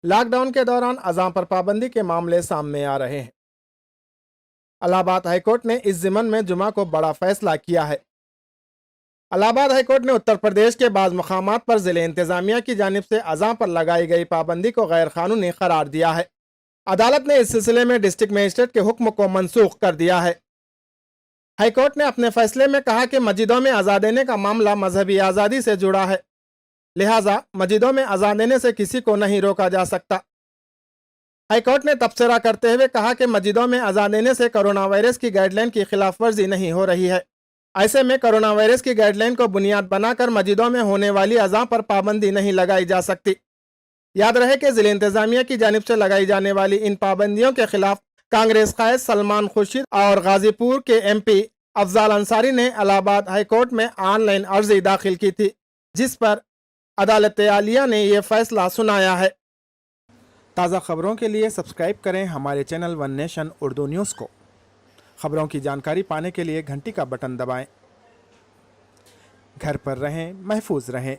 Lock down کے دوران اذان پر پابندی کے معاملے سامنے آ رہے ہیں۔ الہ آباد ہائی کورٹ نے اس ضمن میں جمعہ کو بڑا فیصلہ کیا ہے۔ الہ آباد ہائی کورٹ نے اتر پردیش کے بعض مقامات پر ضلع انتظامیہ کی جانب سے اذان پر لگائی گئی پابندی کو غیر قانونی قرار دیا ہے۔ عدالت نے اس سلسلے میں ڈسٹرکٹ مجسٹریٹ کے حکم کو منسوخ کر دیا ہے۔ ہائی کورٹ نے اپنے فیصلے میں کہا کہ مسجدوں میں اذان دینے کا معاملہ مذہبی آزادی سے جڑا ہے، لہٰذا مسجدوں میں اذان دینے سے کسی کو نہیں روکا جا سکتا۔ ہائی کورٹ نے تبصرہ کرتے ہوئے کہا کہ مسجدوں میں اذان دینے سے کرونا وائرس کی گائیڈ لائن کی خلاف ورزی نہیں ہو رہی ہے۔ ایسے میں کرونا وائرس کی گائیڈ لائن کو بنیاد بنا کر مسجدوں میں ہونے والی اذان پر پابندی نہیں لگائی جا سکتی۔ یاد رہے کہ ضلع انتظامیہ کی جانب سے لگائی جانے والی ان پابندیوں کے خلاف کانگریس قائد سلمان خورشید اور غازی پور کے ایم پی افضال انصاری نے الہ آباد ہائی کورٹ میں آن لائن عرضی داخل کی تھی، جس پر عدالت عالیہ نے یہ فیصلہ سنایا ہے۔ تازہ خبروں کے لیے سبسکرائب کریں ہمارے channel one nation Urdu news کو۔ خبروں کی جانکاری پانے کے لیے گھنٹی کا بٹن دبائیں۔ گھر پر رہیں، محفوظ رہیں۔